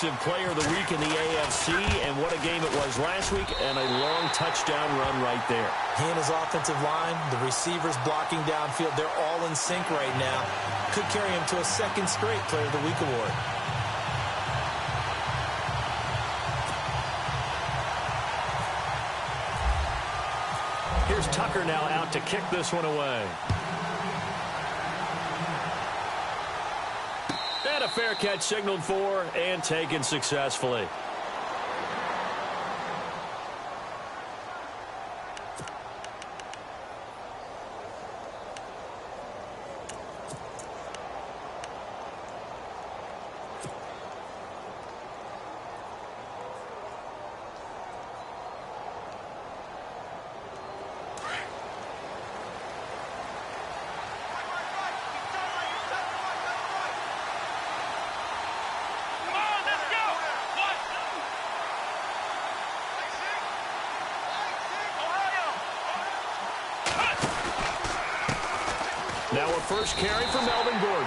Offensive Player of the Week in the AFC, and what a game it was last week, and a long touchdown run right there. He and his offensive line, the receivers blocking downfield, they're all in sync right now. Could carry him to a second straight Player of the Week award. Here's Tucker now out to kick this one away. And a fair catch signaled for and taken successfully. Now a first carry for Melvin Gordon.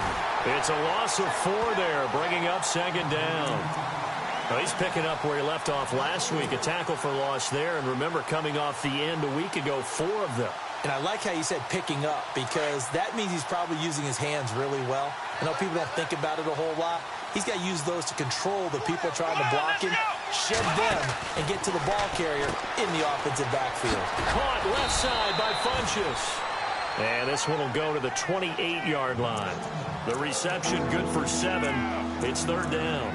It's a loss of 4 there, bringing up second down. Well, he's picking up where he left off last week. A tackle for loss there, and remember, coming off the end a week ago, 4 of them. And I like how you said picking up, because that means he's probably using his hands really well. I know people don't think about it a whole lot. He's got to use those to control the people trying to block him, shed them, and get to the ball carrier in the offensive backfield. Caught left side by Funchess. And this one will go to the 28-yard line. The reception good for 7. It's third down.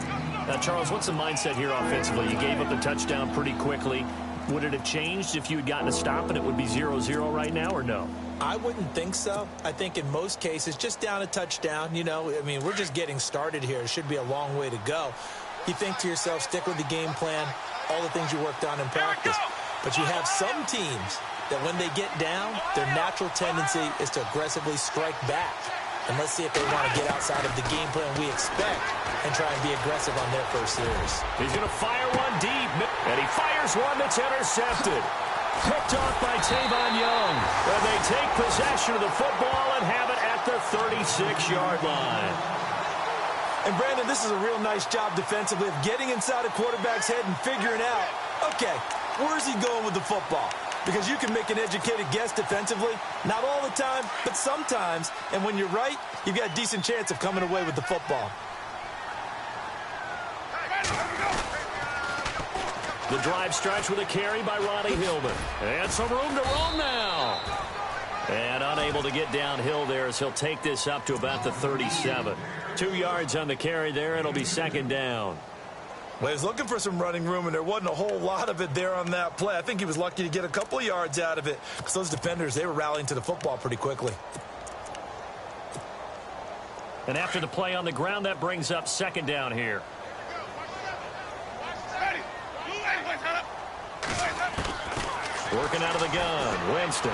Now, Charles, what's the mindset here offensively? You gave up the touchdown pretty quickly. Would it have changed if you had gotten a stop and it would be 0-0 right now, or no? I wouldn't think so. I think in most cases, just down a touchdown, you know, I mean, we're just getting started here. It should be a long way to go. You think to yourself, stick with the game plan, all the things you worked on in practice. But you have some teams that when they get down, their natural tendency is to aggressively strike back. And let's see if they want to get outside of the game plan we expect and try and be aggressive on their first series. He's going to fire one deep, and he fires one that's intercepted. Picked off by Tavon Young. And they take possession of the football and have it at the 36-yard line. And, Brandon, this is a real nice job defensively of getting inside a quarterback's head and figuring out, okay, where's he going with the football? Because you can make an educated guess defensively. Not all the time, but sometimes. And when you're right, you've got a decent chance of coming away with the football. The drive starts with a carry by Ronnie Hillman. And some room to roam now. And unable to get downhill there as he'll take this up to about the 37. 2 yards on the carry there. It'll be second down. Well, he was looking for some running room, and there wasn't a whole lot of it there on that play. I think he was lucky to get a couple of yards out of it because those defenders, they were rallying to the football pretty quickly. And after the play on the ground, that brings up second down here. Working out of the gun, Winston.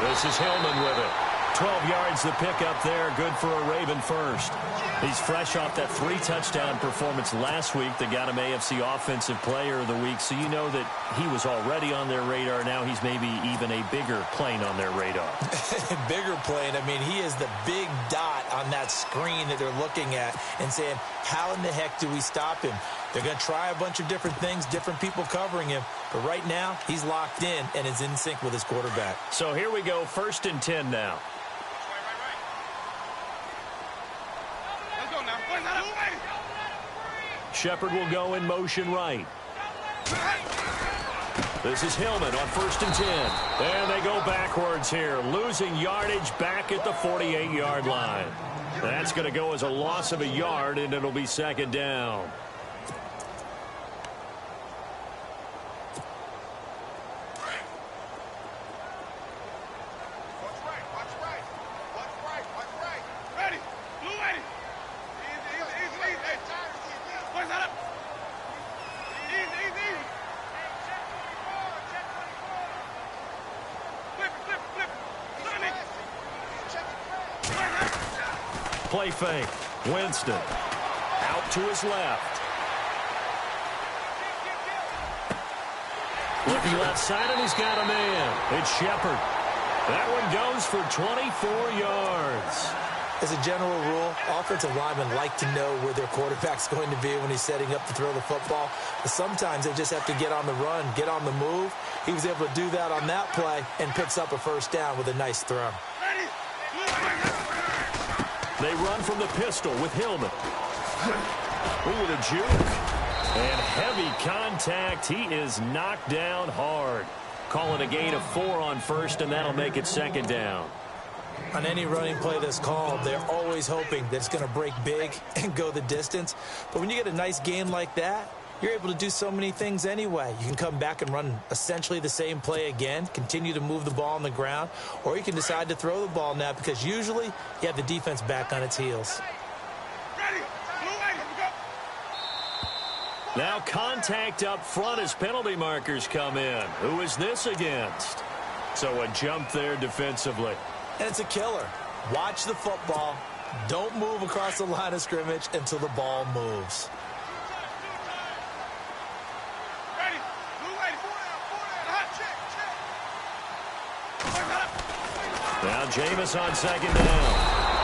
This is Hillman with it. 12 yards to pick up there, good for a Raven first. He's fresh off that 3-touchdown performance last week that got him AFC Offensive Player of the Week, so you know that he was already on their radar. Now he's maybe even a bigger plane on their radar. Bigger plane. I mean, he is the big dot on that screen that they're looking at and saying, how in the heck do we stop him? They're going to try a bunch of different things, different people covering him. But right now, he's locked in and is in sync with his quarterback. So here we go, 1st and 10 now. Shepard will go in motion right. This is Hillman on 1st and 10. And they go backwards here, losing yardage back at the 48-yard line. That's going to go as a loss of a yard, and it'll be second down. Play fake. Winston out to his left. Looking left side, and he's got a man. It's Shepard. That one goes for 24 yards. As a general rule, offensive linemen like to know where their quarterback's going to be when he's setting up to throw the football. But sometimes they just have to get on the run, get on the move. He was able to do that on that play and picks up a first down with a nice throw. They run from the pistol with Hillman. Ooh, with a juke. And heavy contact. He is knocked down hard. Calling a gain of 4 on first, and that'll make it second down. On any running play that's called, they're always hoping that it's going to break big and go the distance. But when you get a nice gain like that, you're able to do so many things anyway. You can come back and run essentially the same play again, continue to move the ball on the ground, or you can decide to throw the ball now because usually you have the defense back on its heels. Now contact up front as penalty markers come in. Who is this against? So a jump there defensively. And it's a killer. Watch the football. Don't move across the line of scrimmage until the ball moves. Now Jameis on second down.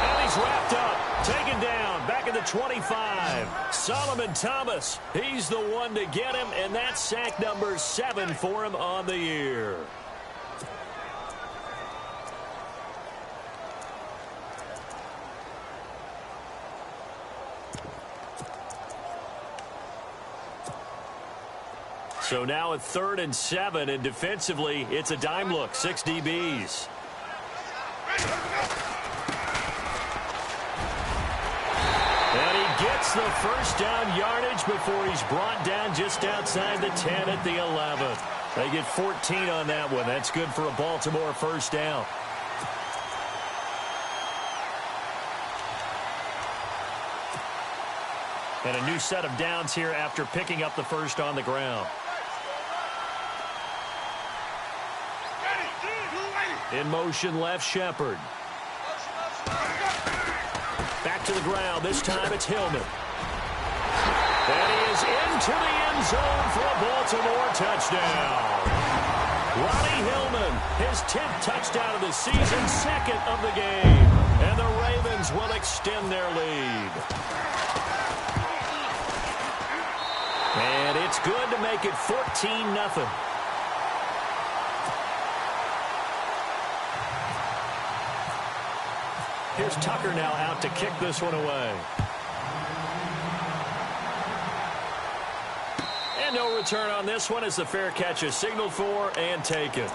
And he's wrapped up. Taken down. Back at the 25. Solomon Thomas. He's the one to get him. And that's sack number 7 for him on the year. So now at 3rd and 7, and defensively, it's a dime look, 6 DBs. And he gets the first down yardage before he's brought down just outside the 10 at the 11. They get 14 on that one. That's good for a Baltimore first down. And a new set of downs here after picking up the first on the ground. In motion, left Shepard. Back to the ground. This time it's Hillman. And he is into the end zone for a Baltimore touchdown. Ronnie Hillman, his 10th touchdown of the season, 2nd of the game. And the Ravens will extend their lead. And it's good to make it 14-0. Here's Tucker now out to kick this one away. And no return on this one as the fair catch is signaled for and taken.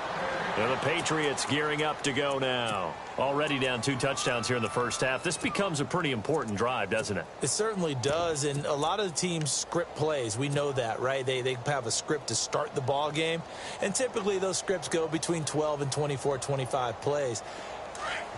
And the Patriots gearing up to go now. Already down 2 touchdowns here in the first half. This becomes a pretty important drive, doesn't it? It certainly does, and a lot of the teams script plays. We know that, right? They have a script to start the ball game, and typically those scripts go between 12 and 24, 25 plays.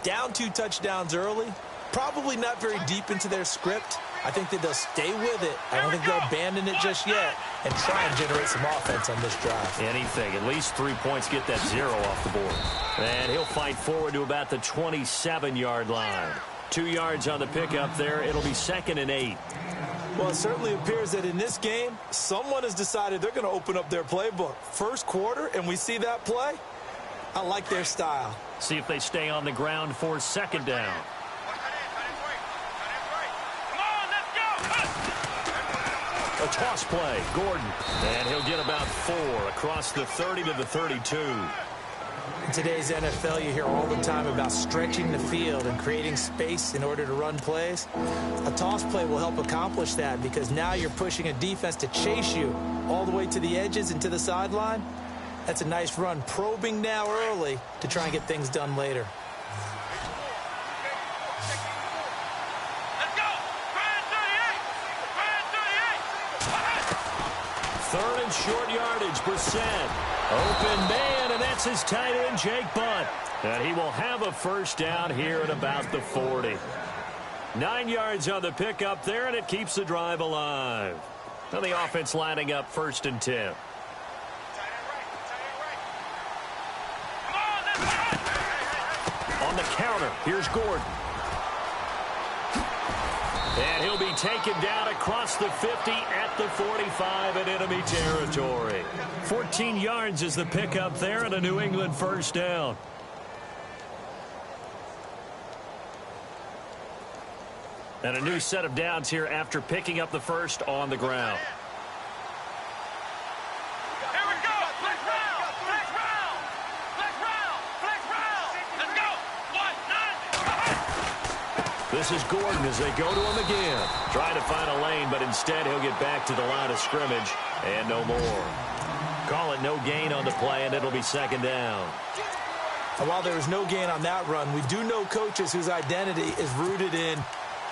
Down 2 touchdowns early, probably not very deep into their script. I think that they'll stay with it. I don't think they'll abandon it just yet and try and generate some offense on this drive. Anything. At least 3 points, get that 0 off the board. And he'll fight forward to about the 27-yard line. 2 yards on the pickup there. It'll be 2nd and 8. Well, it certainly appears that in this game, someone has decided they're going to open up their playbook. First quarter, and we see that play. I like their style. See if they stay on the ground for 2nd down. A toss play, Gordon. And he'll get about 4 across the 30 to the 32. In today's NFL, you hear all the time about stretching the field and creating space in order to run plays. A toss play will help accomplish that because now you're pushing a defense to chase you all the way to the edges and to the sideline. That's a nice run, probing now early to try and get things done later. Third and short yardage, Brissett. Open man, and that's his tight end, Jake Butt. And he will have a first down here at about the 40. 9 yards on the pickup there, and it keeps the drive alive. Now the offense lining up 1st and 10. On the counter, here's Gordon. And he'll be taken down across the 50 at the 45 in enemy territory. 14 yards is the pickup there and a New England first down. And a new set of downs here after picking up the first on the ground. Here we go. Flex round. Flex round. Flex round. Flex round. Let's go. 1-9. This is Gordon as they go to him again. Trying to find a lane, but instead he'll get back to the line of scrimmage and no more. Call it no gain on the play, and it'll be second down. And while there was no gain on that run, we do know coaches whose identity is rooted in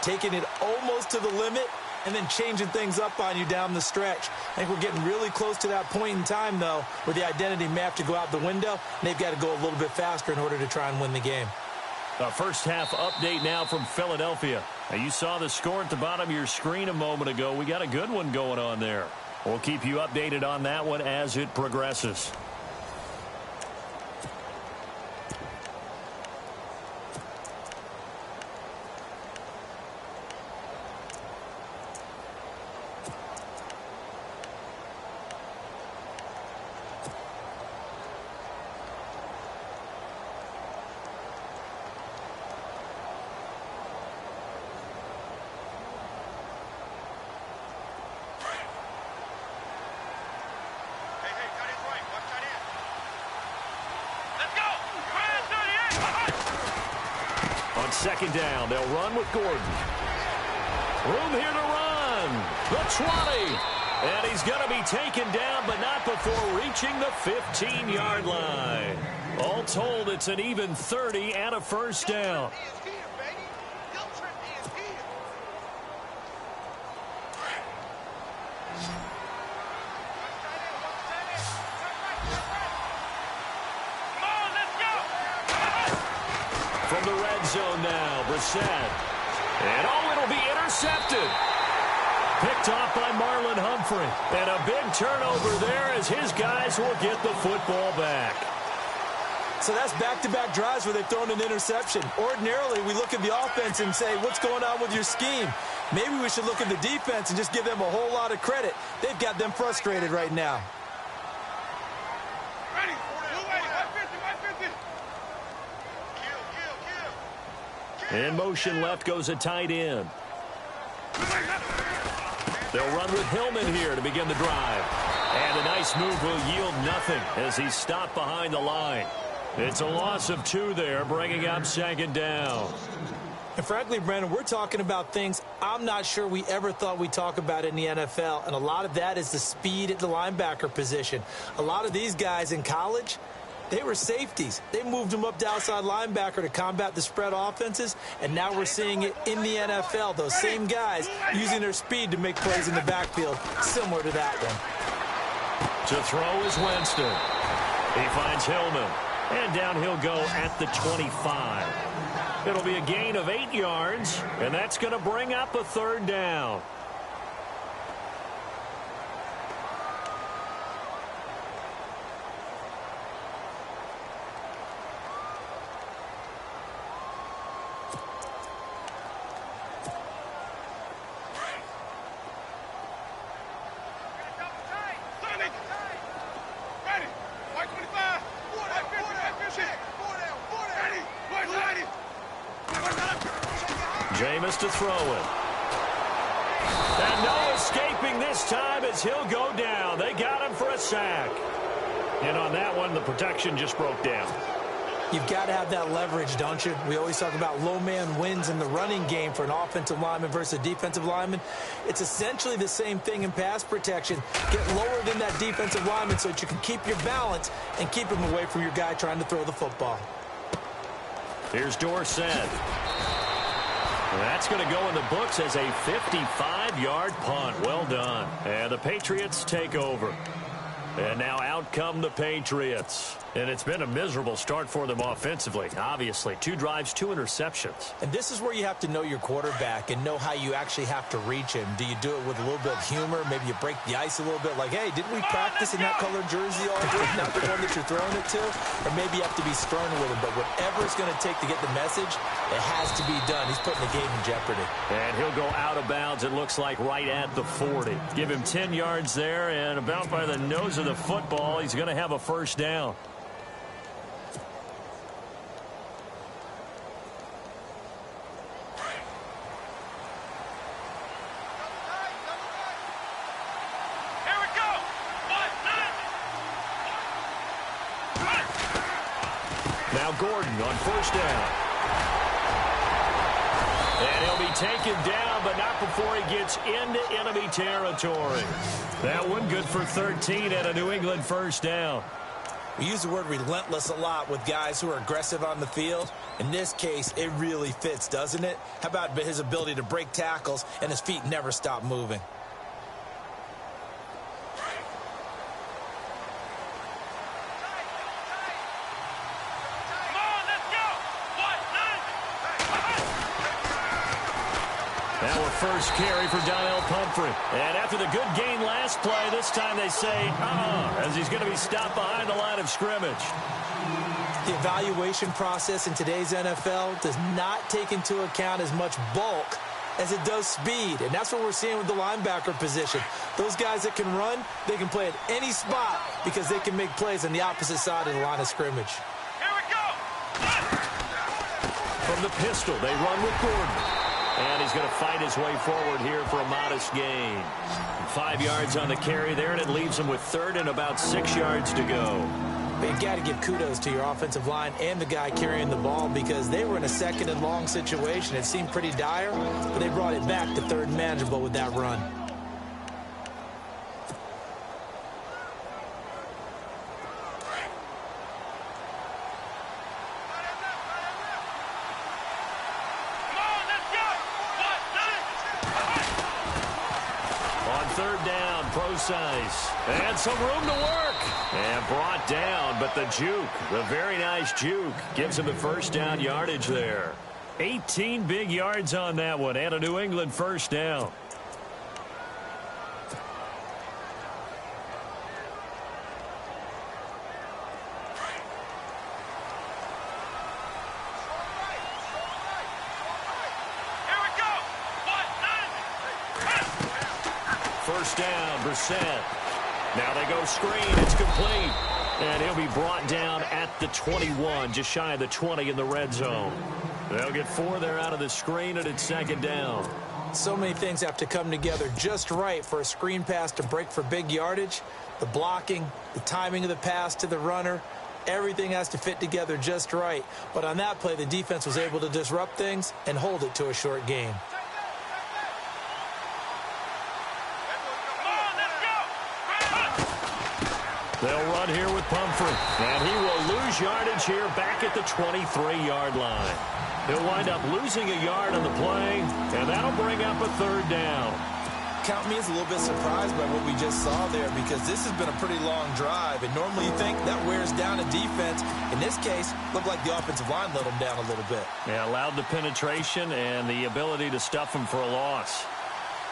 taking it almost to the limit and then changing things up on you down the stretch. I think we're getting really close to that point in time, though, where the identity may have to go out the window, and they've got to go a little bit faster in order to try and win the game. A first half update now from Philadelphia. Now, you saw the score at the bottom of your screen a moment ago. We got a good one going on there. We'll keep you updated on that one as it progresses. Second down, they'll run with Gordon. Room here to run. The 20. And he's going to be taken down, but not before reaching the 15-yard line. All told, it's an even 30 and a first down. From the red zone now, Brissett. And it'll be intercepted. Picked off by Marlon Humphrey. And a big turnover there as his guys will get the football back. So that's back-to-back drives where they've thrown an interception. Ordinarily, we look at the offense and say, what's going on with your scheme? Maybe we should look at the defense and just give them a whole lot of credit. They've got them frustrated right now. In motion left goes a tight end. They'll run with Hillman here to begin the drive. And a nice move will yield nothing as he's stopped behind the line. It's a loss of 2 there, bringing up second down. And frankly, Brandon, we're talking about things I'm not sure we ever thought we'd talk about in the NFL. And a lot of that is the speed at the linebacker position. A lot of these guys in college, they were safeties. They moved them up to outside linebacker to combat the spread offenses, and now we're seeing it in the NFL. Those same guys using their speed to make plays in the backfield, similar to that one. To throw is Winston. He finds Hillman, and down he'll go at the 25. It'll be a gain of 8 yards, and that's going to bring up a third down. Jameis to throw it. And no escaping this time as he'll go down. They got him for a sack. And on that one, the protection just broke down. You've got to have that leverage, don't you? We always talk about low man wins in the running game for an offensive lineman versus a defensive lineman. It's essentially the same thing in pass protection. Get lower than that defensive lineman so that you can keep your balance and keep him away from your guy trying to throw the football. Here's Dorsett. That's going to go in the books as a 55-yard punt. Well done. And the Patriots take over. And now out come the Patriots. And it's been a miserable start for them offensively. Obviously, 2 drives, 2 interceptions. And this is where you have to know your quarterback and know how you actually have to reach him. Do you do it with a little bit of humor? Maybe you break the ice a little bit like, hey, didn't we practice in that colored jersey all day? Not the one that you're throwing it to? Or maybe you have to be stern with him. But whatever it's going to take to get the message, it has to be done. He's putting the game in jeopardy. And he'll go out of bounds, it looks like, right at the 40. Give him 10 yards there, and about by the nose of the football, he's going to have a first down. Gordon on first down. And he'll be taken down, but not before he gets into enemy territory. That one good for 13 and a New England first down. We use the word relentless a lot with guys who are aggressive on the field. In this case, it really fits, doesn't it? How about his ability to break tackles and his feet never stop moving? Now a first carry for Donnell Pumphrey. And after the good gain last play, this time they say, as he's going to be stopped behind the line of scrimmage. The evaluation process in today's NFL does not take into account as much bulk as it does speed. And that's what we're seeing with the linebacker position. Those guys that can run, they can play at any spot because they can make plays on the opposite side of the line of scrimmage. Here we go. From the pistol, they run with Gordon. And he's going to fight his way forward here for a modest gain. 5 yards on the carry there, and it leaves him with third and about 6 yards to go. But you've got to give kudos to your offensive line and the guy carrying the ball because they were in a second and long situation. It seemed pretty dire, but they brought it back to third and manageable with that run. Third down, Procise. And some room to work. And brought down, but the juke, the very nice juke, gives him the first down yardage there. 18 big yards on that one, and a New England first down. First down, Brissett. Now they go screen. It's complete. And he'll be brought down at the 21, just shy of the 20 in the red zone. They'll get 4 there out of the screen, and it's second down. So many things have to come together just right for a screen pass to break for big yardage. The blocking, the timing of the pass to the runner, everything has to fit together just right. But on that play, the defense was able to disrupt things and hold it to a short gain. They'll run here with Pumphrey, and he will lose yardage here back at the 23-yard line. He'll wind up losing a yard on the play, and that'll bring up a third down. Count me as a little bit surprised by what we just saw there because this has been a pretty long drive, and normally you think that wears down a defense. In this case, looked like the offensive line let them down a little bit. Yeah, allowed the penetration and the ability to stuff them for a loss.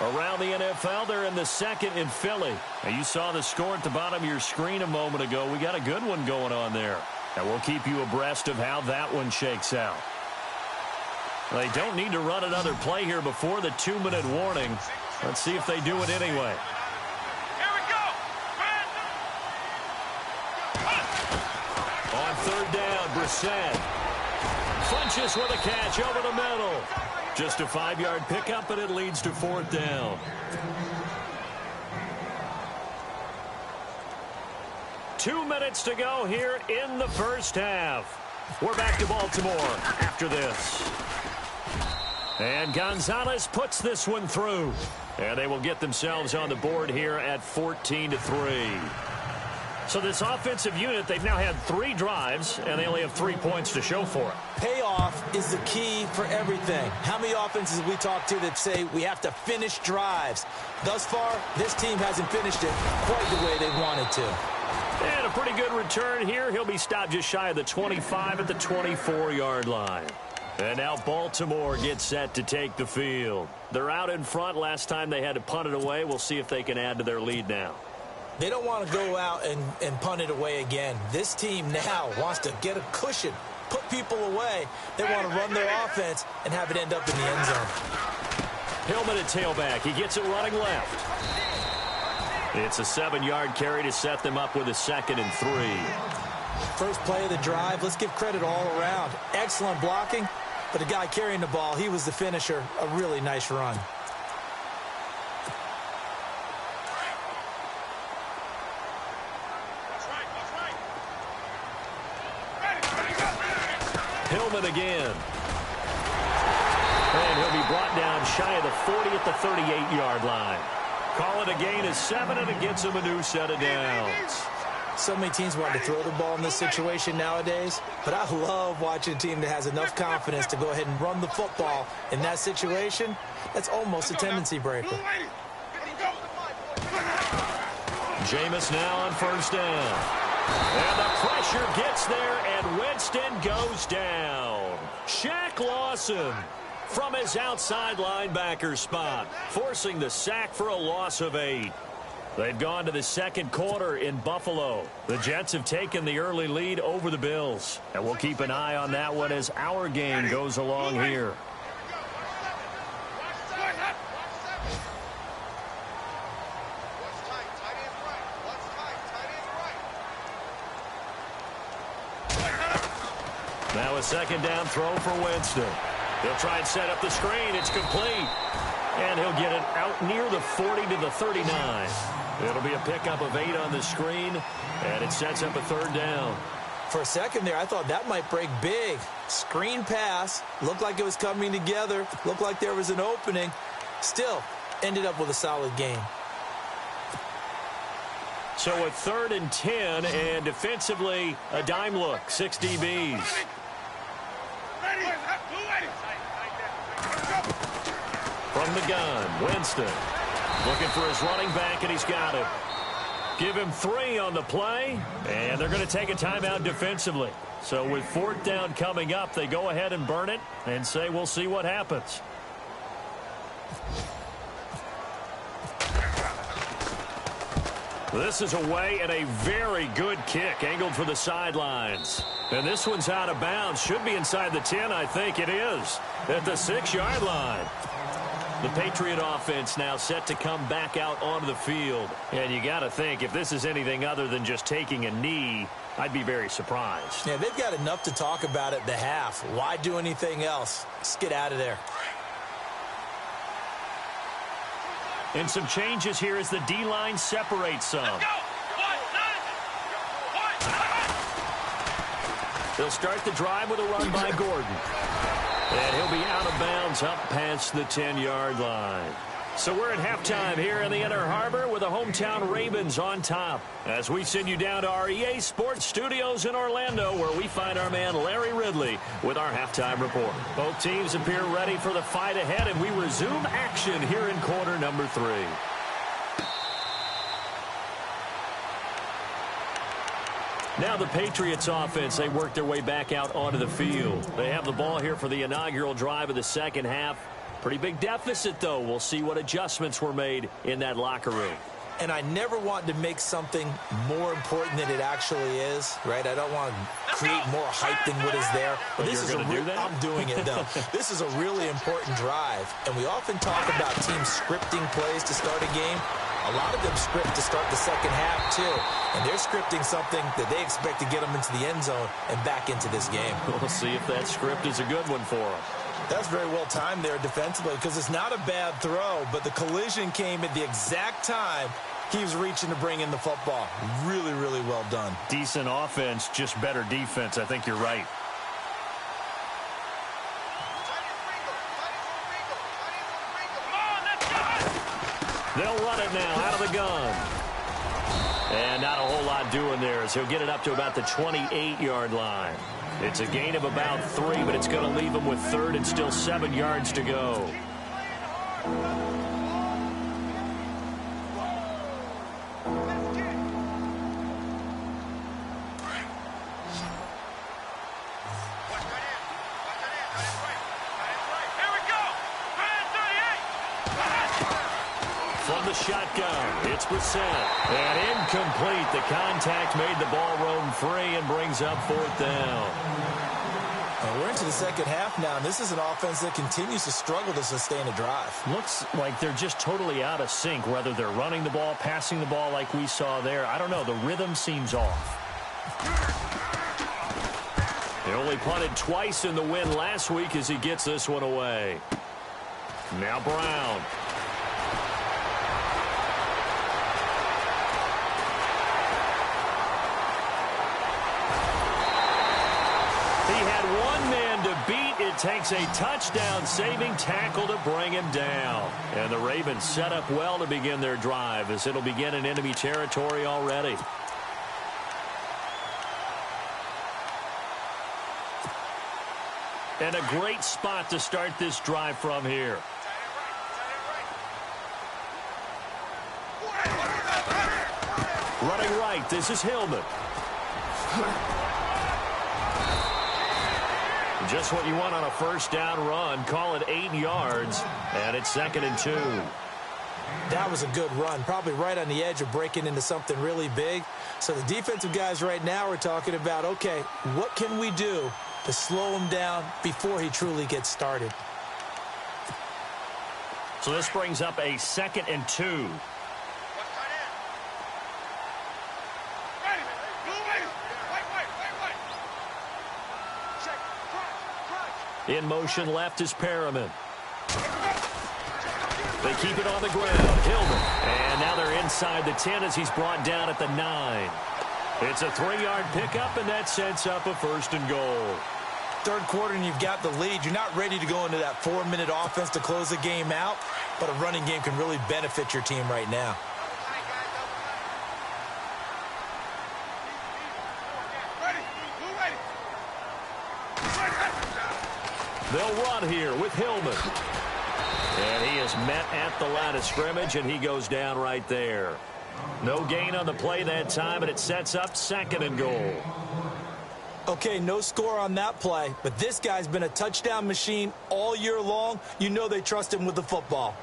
Around the NFL, they're in the second in Philly. Now, you saw the score at the bottom of your screen a moment ago. We got a good one going on there. And we'll keep you abreast of how that one shakes out. They don't need to run another play here before the 2-minute warning. Let's see if they do it anyway. Here we go. On third down, Brissett. Funches with a catch over the middle. Just a 5-yard pickup, and it leads to fourth down. 2 minutes to go here in the first half. We're back to Baltimore after this. And Gonzalez puts this one through. And they will get themselves on the board here at 14-3. So this offensive unit, they've now had 3 drives, and they only have 3 points to show for it. Payoff is the key for everything. How many offenses have we talked to that say we have to finish drives? Thus far, this team hasn't finished it quite the way they wanted to. And a pretty good return here. He'll be stopped just shy of the 25 at the 24-yard line. And now Baltimore gets set to take the field. They're out in front. Last time they had to punt it away. We'll see if they can add to their lead now. They don't want to go out and punt it away again. This team now wants to get a cushion, put people away. They want to run their offense and have it end up in the end zone. Hillman at tailback. He gets it running left. It's a 7-yard carry to set them up with a 2nd and 3. First play of the drive. Let's give credit all around. Excellent blocking, but the guy carrying the ball, he was the finisher. A really nice run. Hillman again. And he'll be brought down shy of the 40 at the 38-yard line. Call it a gain of 7, and it gets him a new set of downs. So many teams want to throw the ball in this situation nowadays, but I love watching a team that has enough confidence to go ahead and run the football in that situation. That's almost a tendency breaker. Jameis now on first down. And the pressure gets there, and Winston goes down. Shaq Lawson from his outside linebacker spot, forcing the sack for a loss of 8. They've gone to the second quarter in Buffalo. The Jets have taken the early lead over the Bills. And we'll keep an eye on that one as our game goes along here. Now a second down throw for Winston. He'll try and set up the screen. It's complete. And he'll get it out near the 40 to the 39. It'll be a pickup of 8 on the screen, and it sets up a third down. For a second there, I thought that might break big. Screen pass. Looked like it was coming together. Looked like there was an opening. Still, ended up with a solid game. So a 3rd and 10, and defensively, a dime look. 6 DBs. From the gun, Winston. Looking for his running back, and he's got it. Give him 3 on the play, and they're going to take a timeout defensively. So with 4th down coming up, they go ahead and burn it and say we'll see what happens. This is away, and a very good kick angled for the sidelines. And this one's out of bounds. Should be inside the 10, I think it is, at the 6-yard line. The Patriot offense now set to come back out onto the field. And you got to think, if this is anything other than just taking a knee, I'd be very surprised. Yeah, they've got enough to talk about at the half. Why do anything else? Just get out of there. And some changes here as the D-line separates some. They'll start the drive with a run by Gordon. And he'll be out of bounds up past the 10-yard line. So we're at halftime here in the Inner Harbor with the hometown Ravens on top. As we send you down to our EA Sports Studios in Orlando, where we find our man Larry Ridley with our halftime report. Both teams appear ready for the fight ahead, and we resume action here in quarter number 3. Now the Patriots offense, they work their way back out onto the field. They have the ball here for the inaugural drive of the second half. Pretty big deficit, though. We'll see what adjustments were made in that locker room. And I never want to make something more important than it actually is, right? I don't want to create more hype than what is there. But this is I'm doing it, though. This is a really important drive. And we often talk about teams scripting plays to start a game. A lot of them script to start the second half, too. And they're scripting something that they expect to get them into the end zone and back into this game. We'll see if that script is a good one for them. That's very well timed there defensively, because it's not a bad throw, but the collision came at the exact time he was reaching to bring in the football. Really, really well done. Decent offense, just better defense. I think you're right. They'll run it now out of the gun. And not a whole lot doing there, as he'll get it up to about the 28-yard line. It's a gain of about 3, but it's going to leave him with 3rd and still 7 yards to go. From the shotgun, it's Brissett. And incomplete. The contact made the ball roam free and brings up 4th down. We're into the second half now, and this is an offense that continues to struggle to sustain a drive. Looks like they're just totally out of sync, whether they're running the ball, passing the ball like we saw there. I don't know. The rhythm seems off. He only punted twice in the win last week as he gets this one away. Now Brown. He had one one man to beat. It takes a touchdown-saving tackle to bring him down. And the Ravens set up well to begin their drive as it'll begin in enemy territory already. And a great spot to start this drive from here. Running right, this is Hillman. Just what you want on a first down run. Call it 8 yards, and it's 2nd and 2. That was a good run, probably right on the edge of breaking into something really big. So the defensive guys right now are talking about, okay, what can we do to slow him down before he truly gets started? So this brings up a 2nd and 2. In motion left is Perriman. They keep it on the ground. Hillman. And now they're inside the 10 as he's brought down at the 9. It's a 3-yard pickup, and that sets up a 1st and goal. Third quarter and you've got the lead. You're not ready to go into that 4-minute offense to close the game out, but a running game can really benefit your team right now. They'll run here with Hillman. And he is met at the line of scrimmage, and he goes down right there. No gain on the play that time, and it sets up 2nd and goal. Okay, no score on that play, but this guy's been a touchdown machine all year long. You know they trust him with the football.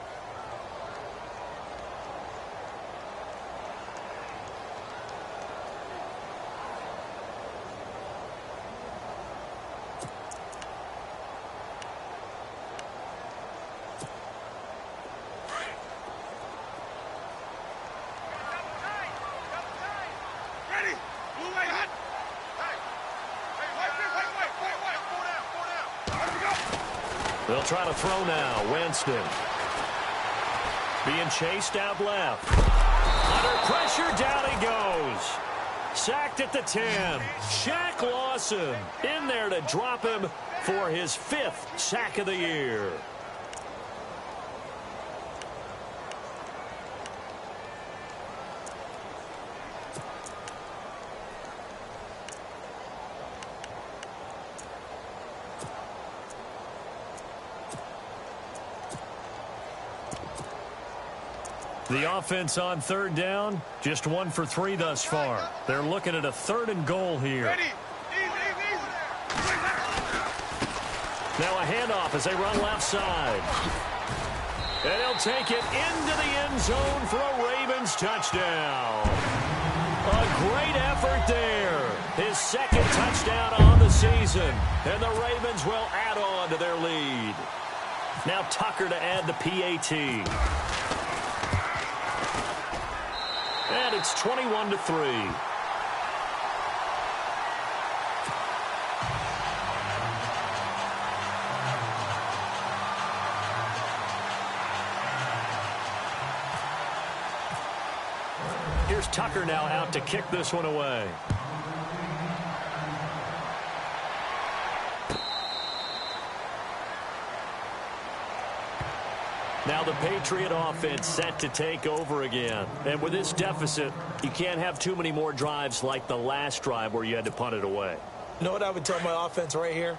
They'll try to throw now. Winston. Being chased out left. Under pressure, down he goes. Sacked at the 10. Shaq Lawson in there to drop him for his 5th sack of the year. The offense on 3rd down, just 1 for 3 thus far. They're looking at a 3rd and goal here. Now a handoff as they run left side. And he'll take it into the end zone for a Ravens touchdown. A great effort there. His 2nd touchdown on the season. And the Ravens will add on to their lead. Now Tucker to add the PAT. And it's 21-3. Here's Tucker now out to kick this one away. Now the Patriot offense set to take over again. And with this deficit, you can't have too many more drives like the last drive where you had to punt it away. You know what I would tell my offense right here?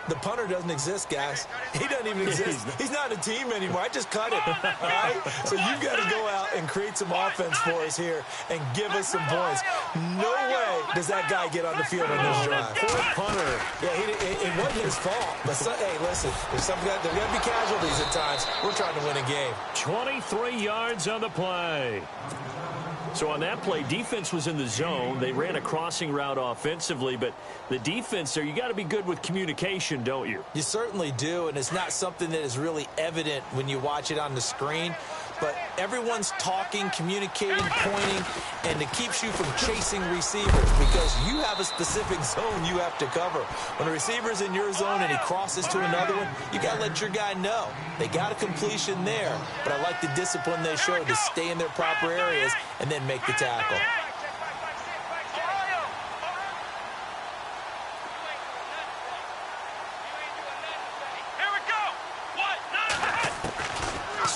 The punter doesn't exist, guys. He doesn't even exist. He's not a team anymore. I just cut it. All right? So you've got to go out and create some offense for us here and give us some points. No way does that guy get on the field on this drive. Poor punter. Yeah, it wasn't his fault. But hey, listen, there's got to be casualties at times. We're trying to win a game. 23 yards on the play. So on that play, defense was in the zone. They ran a crossing route offensively, but the defense there, you got to be good with communication, don't you? You certainly do, and it's not something that is really evident when you watch it on the screen. But everyone's talking, communicating, pointing, and it keeps you from chasing receivers because you have a specific zone you have to cover. When a receiver's in your zone and he crosses to another one, you got to let your guy know. They got a completion there, but I like the discipline they showed to stay in their proper areas and then make the tackle.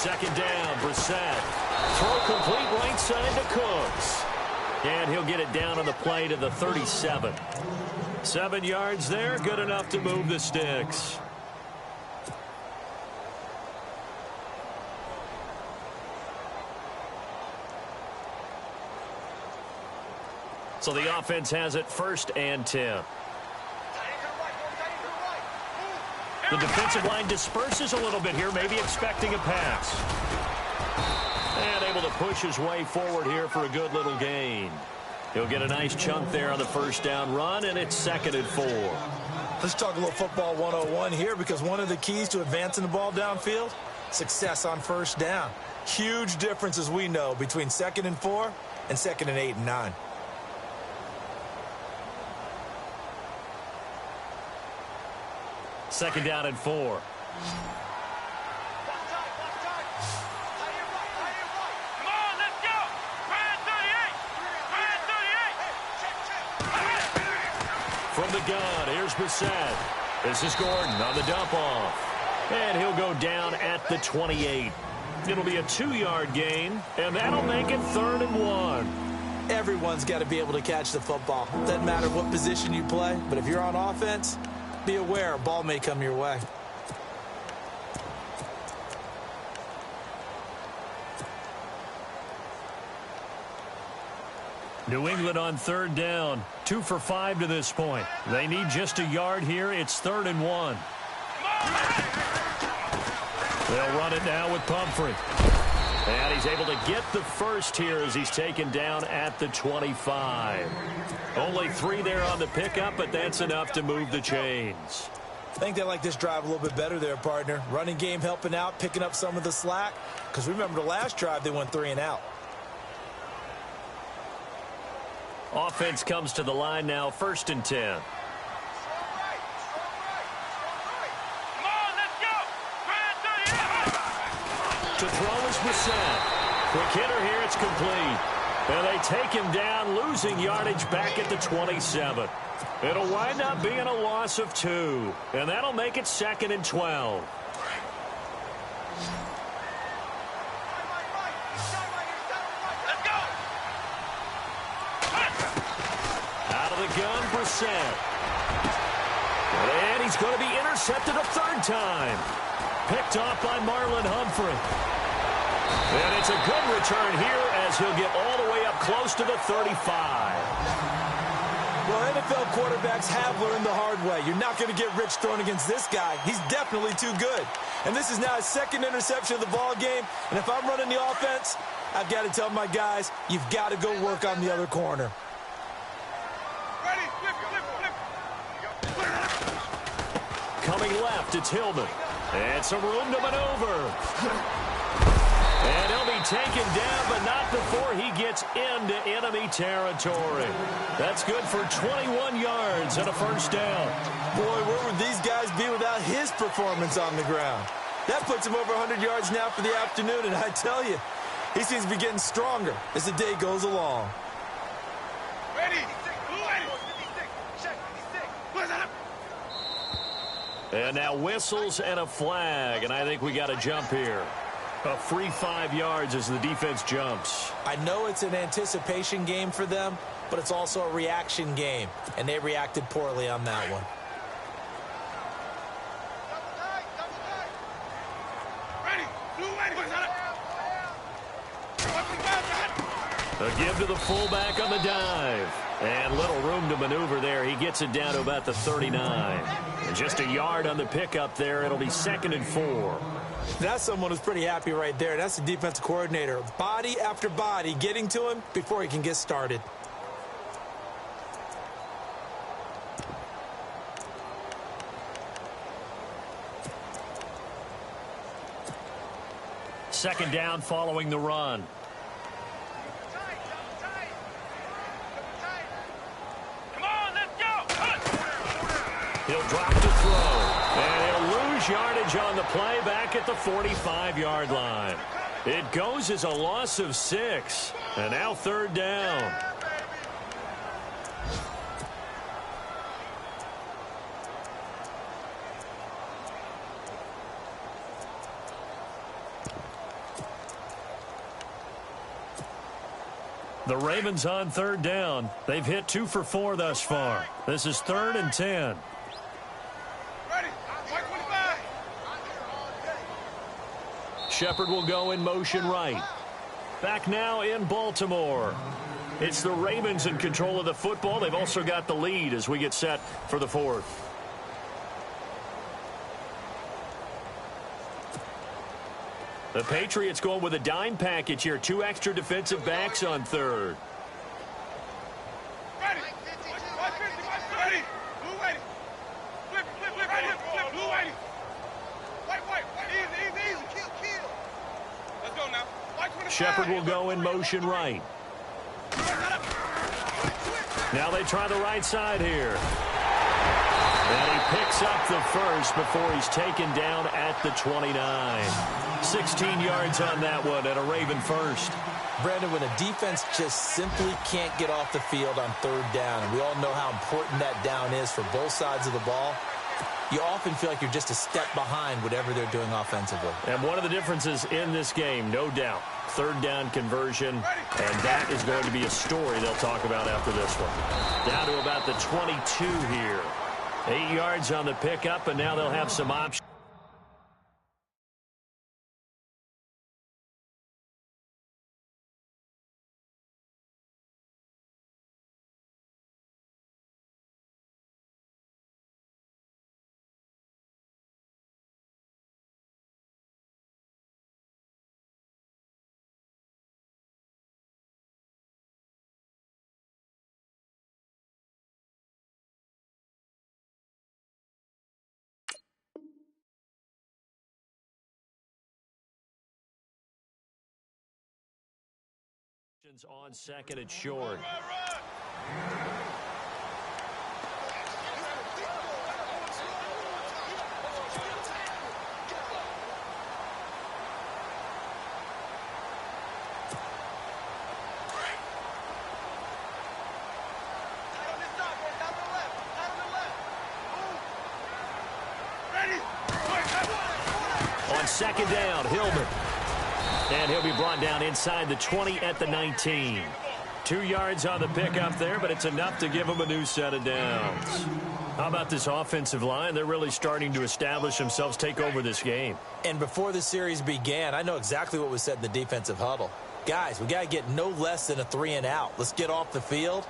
second down. Brissett. Throw complete right side to Cooks. And he'll get it down on the play to the 37. 7 yards there, good enough to move the sticks. So the offense has it 1st and 10. The defensive line disperses a little bit here, maybe expecting a pass. And able to push his way forward here for a good little gain. He'll get a nice chunk there on the 1st down run, and it's 2nd and 4. Let's talk a little football 101 here, because one of the keys to advancing the ball downfield, success on 1st down. Huge difference, as we know, between 2nd and 4 and 2nd and 8 and 9. Second down and 4. From the gun, here's Brissett. This is Gordon on the dump off. And he'll go down at the 28. It'll be a 2-yard gain, and that'll make it 3rd and 1. Everyone's got to be able to catch the football. Doesn't matter what position you play, but if you're on offense, be aware a ball may come your way. New England on 3rd down. 2 for 5 to this point. They need just a yard here. It's 3rd and 1. They'll run it now with Pumphrey. And he's able to get the first here as he's taken down at the 25. Only 3 there on the pickup, but that's enough to move the chains. I think they like this drive a little bit better there, partner. Running game helping out, picking up some of the slack. Because remember, the last drive, they went 3 and out. Offense comes to the line now, 1st and 10. To throw is Brissett. Quick hitter here, it's complete. And they take him down, losing yardage back at the 27. It'll wind up being a loss of 2. And that'll make it 2nd and 12. Out of the gun, Brissett. And he's going to be intercepted a 3rd time. Picked off by Marlon Humphrey. And it's a good return here as he'll get all the way up close to the 35. Well, NFL quarterbacks have learned the hard way. You're not going to get rich throwing against this guy. He's definitely too good. And this is now his 2nd interception of the ball game. And if I'm running the offense, I've got to tell my guys, you've got to go work on the other corner. Coming left, it's Hillman. And some room to maneuver. And he'll be taken down, but not before he gets into enemy territory. That's good for 21 yards and a 1st down. Boy, where would these guys be without his performance on the ground? That puts him over 100 yards now for the afternoon, and I tell you, he seems to be getting stronger as the day goes along. And now whistles and a flag, and I think we got a jump here. A free 5 yards as the defense jumps. I know it's an anticipation game for them, but it's also a reaction game, and they reacted poorly on that one. A give to the fullback on the dive. And little room to maneuver there. He gets it down to about the 39. And just a yard on the pickup there. It'll be 2nd and 4. That's someone who's pretty happy right there. That's the defensive coordinator. Body after body getting to him before he can get started. Second down following the run. He'll drop to throw. And he'll lose yardage on the play back at the 45-yard line. It goes as a loss of 6. And now 3rd down. The Ravens on third down. They've hit 2 for 4 thus far. This is 3rd and 10. Shepard will go in motion right. Back now in Baltimore. It's the Ravens in control of the football. They've also got the lead as we get set for the 4th. The Patriots going with a dime package here. 2 extra defensive backs on 3rd. Shepard will go in motion right. Now they try the right side here. And he picks up the first before he's taken down at the 29. 16 yards on that one and a Raven first. Brandon, when a defense just simply can't get off the field on 3rd down, and we all know how important that down is for both sides of the ball, you often feel like you're just a step behind whatever they're doing offensively. And one of the differences in this game, no doubt, 3rd down conversion, and that is going to be a story they'll talk about after this one. Down to about the 22 here. 8 yards on the pickup, and now they'll have some options. On 2nd and short. On 2nd down, Hillman. And he'll be brought down inside the 20 at the 19. 2 yards on the pickup there, but it's enough to give him a new set of downs. How about this offensive line? They're really starting to establish themselves, take over this game. And before the series began, I know exactly what was said in the defensive huddle. Guys, we got to get no less than a 3 and out. Let's get off the field.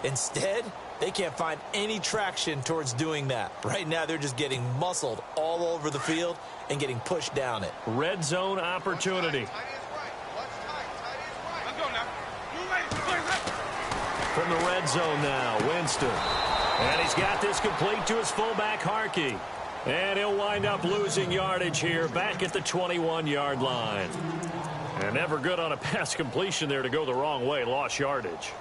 Instead, they can't find any traction towards doing that. Right now, they're just getting muscled all over the field and getting pushed down it. Red zone opportunity. From the red zone now, Winston. And he's got this complete to his fullback, Harkey. And he'll wind up losing yardage here back at the 21-yard line. And never good on a pass completion there to go the wrong way. Lost yardage.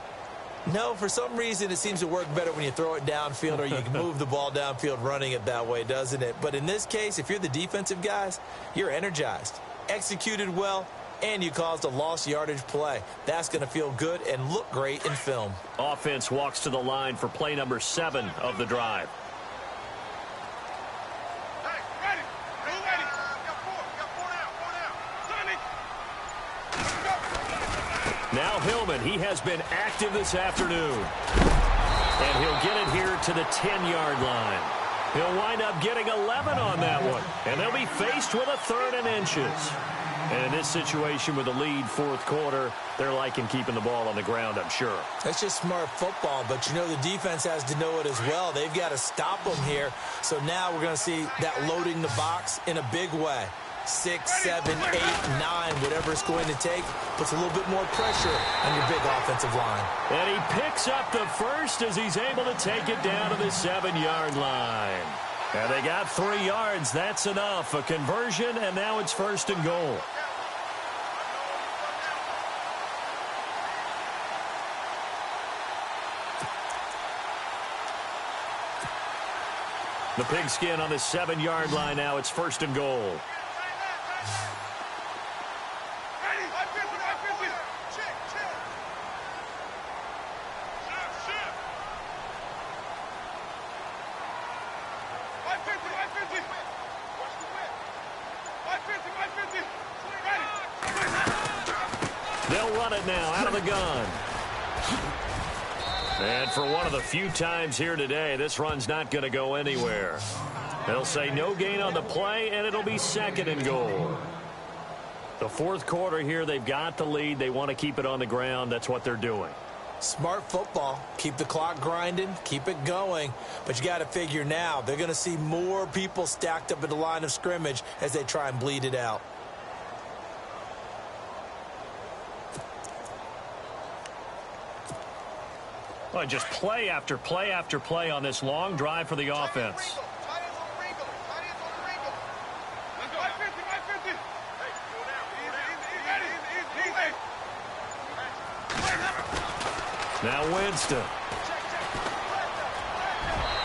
No, for some reason it seems to work better when you throw it downfield or you can move the ball downfield running it that way, doesn't it? But in this case, if you're the defensive guys, you're energized, executed well, and you caused a lost yardage play. That's going to feel good and look great in film. Offense walks to the line for play number 7 of the drive. Now Hillman, he has been active this afternoon. And he'll get it here to the 10-yard line. He'll wind up getting 11 on that one. And they'll be faced with a 3rd and inches. And in this situation with the lead 4th quarter, they're liking keeping the ball on the ground, I'm sure. That's just smart football, but you know the defense has to know it as well. They've got to stop them here. So now we're going to see that loading the box in a big way. 6, 7, 8, 9, whatever it's going to take, puts a little bit more pressure on your big offensive line. And he picks up the first as he's able to take it down to the 7-yard line. And they got 3 yards. That's enough. A conversion, and now it's 1st and goal. The pigskin on the 7-yard line now. It's 1st and goal. They'll run it now out of the gun. And for one of the few times here today, this run's not going to go anywhere. They'll say no gain on the play, and it'll be 2nd and goal. The 4th quarter here, they've got the lead. They want to keep it on the ground. That's what they're doing. Smart football. Keep the clock grinding. Keep it going. But you got to figure now, they're going to see more people stacked up at the line of scrimmage as they try and bleed it out. Well, just play after play after play on this long drive for the offense. Now Winston.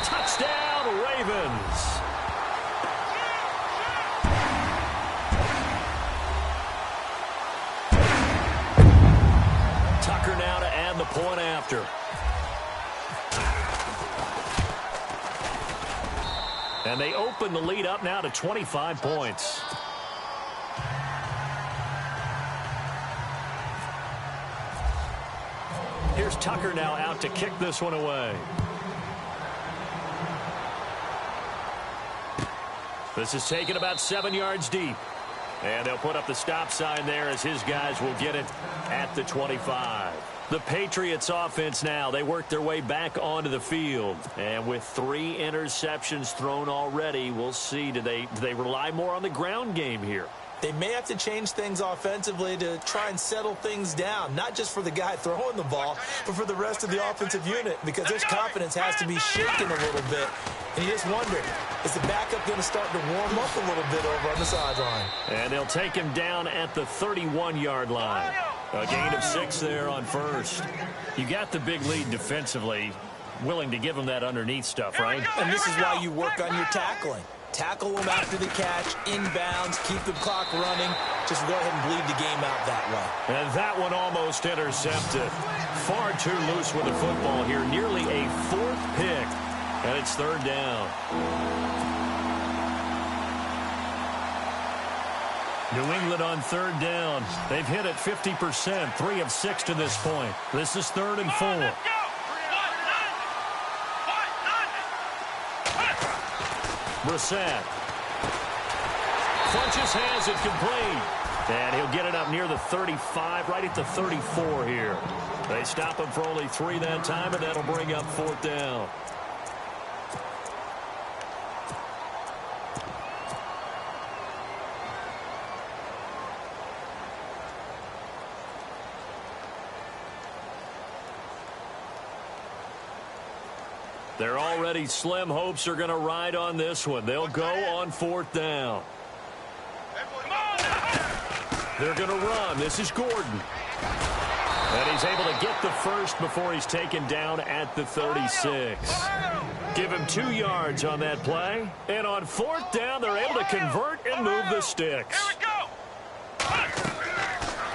Touchdown, Ravens. Tucker now to add the point after. And they open the lead up now to 25 points. Here's Tucker now out to kick this one away. This is taken about 7 yards deep. And they'll put up the stop sign there as his guys will get it at the 25. The Patriots offense now, they work their way back onto the field. And with 3 interceptions thrown already, we'll see, do they rely more on the ground game here? They may have to change things offensively to try and settle things down, not just for the guy throwing the ball, but for the rest of the offensive unit, because their confidence has to be shaken a little bit. And you just wonder, is the backup going to start to warm up a little bit over on the sideline? And they'll take him down at the 31-yard line. A gain of 6 there on first. You got the big lead defensively, willing to give him that underneath stuff, right? And this is why you work on your tackling. Tackle them after the catch, inbounds, keep the clock running. Just go ahead and bleed the game out that way. And that one almost intercepted. Far too loose with the football here. Nearly a 4th pick. And it's 3rd down. New England on 3rd down. They've hit it 50%, 3 of 6 to this point. This is 3rd and 4. Brissett. Funches has it complete. And he'll get it up near the 35, right at the 34 here. They stop him for only 3 that time, and that'll bring up 4th down. Their already slim hopes are going to ride on this one. They'll go on 4th down. They're going to run. This is Gordon. And he's able to get the first before he's taken down at the 36. Give him 2 yards on that play. And on 4th down, they're able to convert and move the sticks.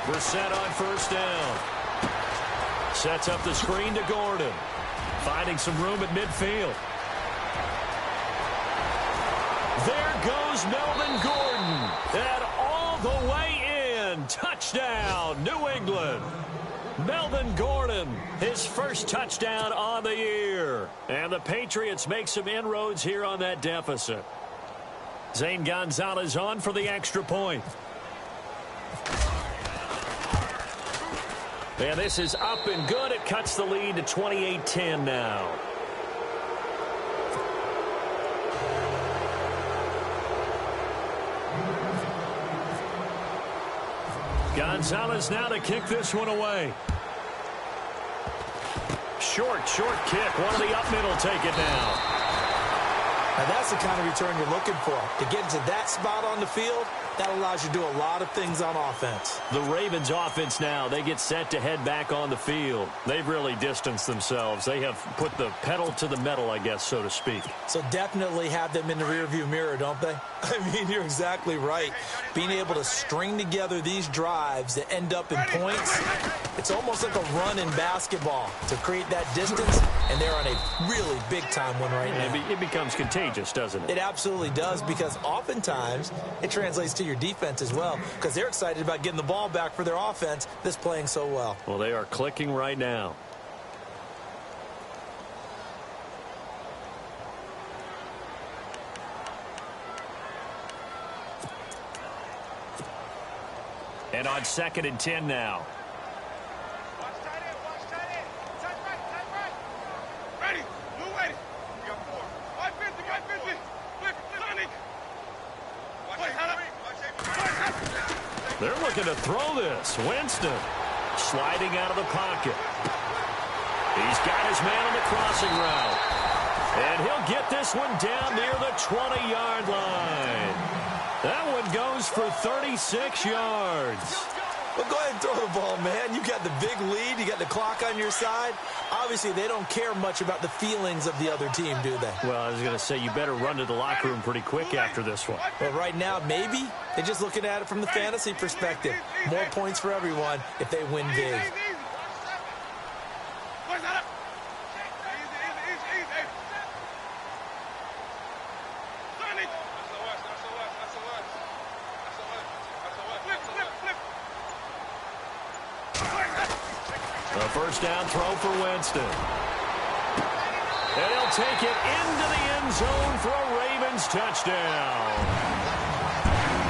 Brissett on 1st down. Sets up the screen to Gordon. Finding some room at midfield. There goes Melvin Gordon. And all the way in. Touchdown, New England. Melvin Gordon, his first touchdown on the year. And the Patriots make some inroads here on that deficit. Zane Gonzalez on for the extra point. And this is up and good. It cuts the lead to 28-10 now. Gonzalez now to kick this one away. Short kick. One of the up middle take it now. Now that's the kind of return you're looking for. To get to that spot on the field, that allows you to do a lot of things on offense. The Ravens offense now, they get set to head back on the field. They've really distanced themselves. They have put the pedal to the metal, I guess, so to speak. So definitely have them in the rearview mirror, don't they? I mean, you're exactly right. Being able to string together these drives that end up in points, it's almost like a run in basketball to create that distance, and they're on a really big-time one right now. It becomes contagious. contagious, doesn't it? It absolutely does, because oftentimes it translates to your defense as well, because they're excited about getting the ball back for their offense that's playing so well. Well, they are clicking right now. And on 2nd and 10 now. Watch tight end, watch tight end. Tight right. Ready, move ready. You got 4. Right 50. Flip, Sonic. Watch They're looking to throw this. Winston sliding out of the pocket. He's got his man on the crossing route. And he'll get this one down near the 20-yard line. That one goes for 36 yards. Well, go ahead and throw the ball, man. You got the big lead. You got the clock on your side. Obviously, they don't care much about the feelings of the other team, do they? Well, I was going to say, you better run to the locker room pretty quick after this one. Well, right now, maybe. They're just looking at it from the fantasy perspective. More points for everyone if they win big. A first down throw for Winston. And he'll take it into the end zone for a Ravens touchdown.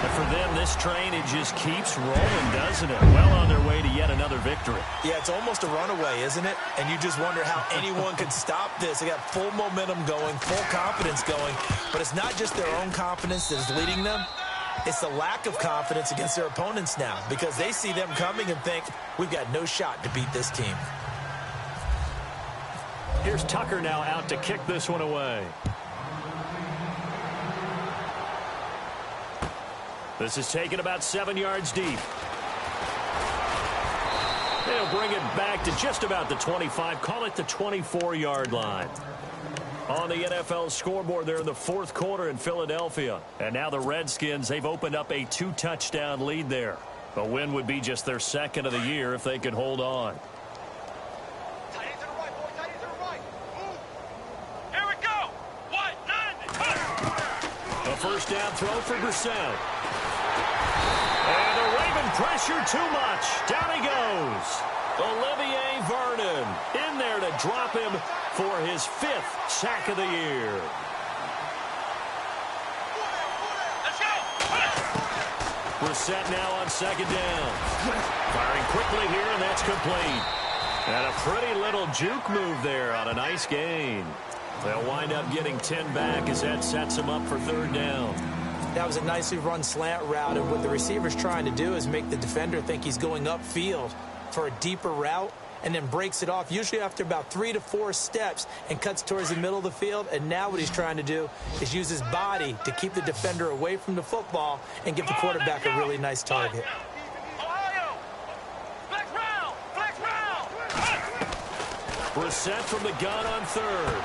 And for them, this train, it just keeps rolling, doesn't it? Well on their way to yet another victory. Yeah, it's almost a runaway, isn't it? And you just wonder how anyone could stop this. They got full momentum going, full confidence going. But it's not just their own confidence that is leading them. It's the lack of confidence against their opponents now, because they see them coming and think, we've got no shot to beat this team. Here's Tucker now out to kick this one away. This is taken about 7 yards deep. They'll bring it back to just about the 25, call it the 24-yard line. On the NFL scoreboard, they're in the 4th quarter in Philadelphia. And now the Redskins, they've opened up a 2-touchdown lead there. A win would be just their 2nd of the year if they could hold on. Tight end to the right, boy. Tight end to the right. Move. Here we go. 1-9. A first down throw for Brissett. And the Raven pressure too much. Down he goes. Olivier Vernon in there to drop him for his 5th sack of the year. Let's go. Brissett now on 2nd down. Firing quickly here, and that's complete. And a pretty little juke move there on a nice gain. They'll wind up getting 10 back as that sets them up for 3rd down. That was a nicely run slant route, and what the receiver's trying to do is make the defender think he's going upfield for a deeper route, and then breaks it off, usually after about 3 to 4 steps, and cuts towards the middle of the field. And now what he's trying to do is use his body to keep the defender away from the football and give the quarterback a really nice target. Ohio. Flex round. Brissett from the gun on 3rd.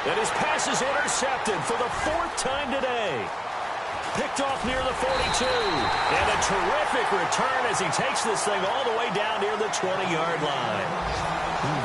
And his pass is intercepted for the 4th time today. Picked off near the 42. And a terrific return as he takes this thing all the way down near the 20-yard line.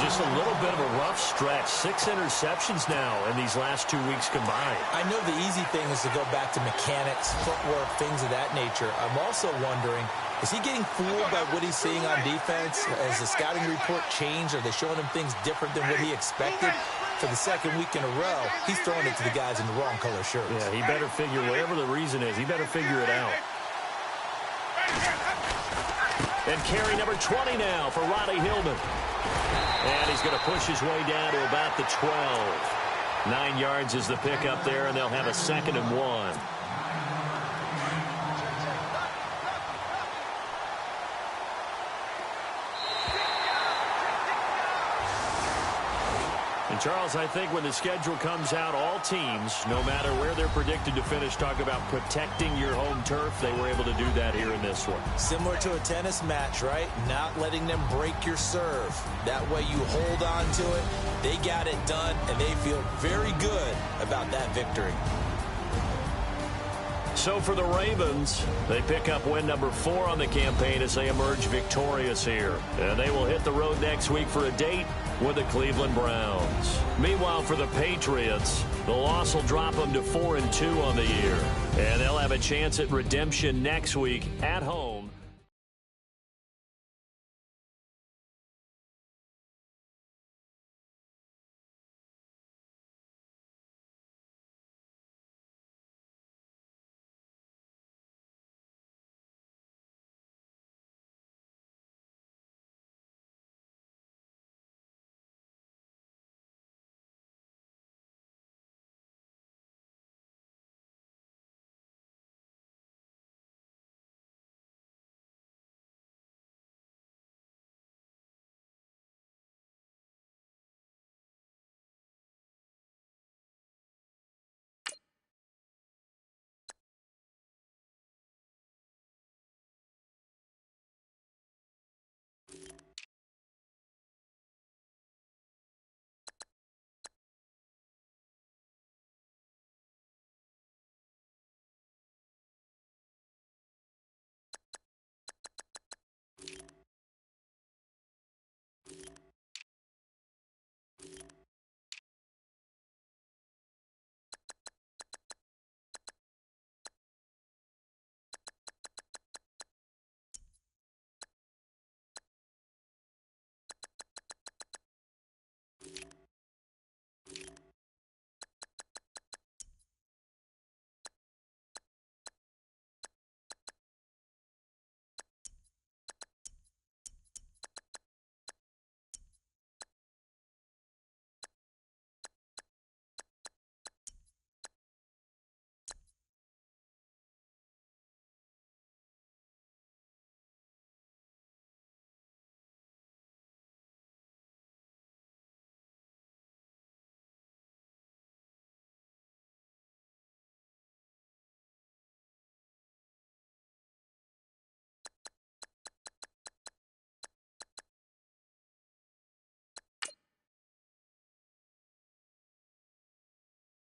Just a little bit of a rough stretch. 6 interceptions now in these last 2 weeks combined. I know the easy thing is to go back to mechanics, footwork, things of that nature. I'm also wondering, is he getting fooled by what he's seeing on defense? Has the scouting report changed? Are they showing him things different than what he expected? For the 2nd week in a row, he's throwing it to the guys in the wrong color shirts. Yeah, he better figure, whatever the reason is, he better figure it out. And carry number 20 now for Roddy Hillman. And he's going to push his way down to about the 12. 9 yards is the pickup there, and they'll have a 2nd and 1. And Charles, I think when the schedule comes out, all teams, no matter where they're predicted to finish, talk about protecting your home turf. They were able to do that here in this one. Similar to a tennis match, right? Not letting them break your serve. That way you hold on to it. They got it done, and they feel very good about that victory. So for the Ravens, they pick up win number 4 on the campaign as they emerge victorious here. And they will hit the road next week for a date with the Cleveland Browns. Meanwhile, for the Patriots, the loss will drop them to 4-2 on the year. And they'll have a chance at redemption next week at home.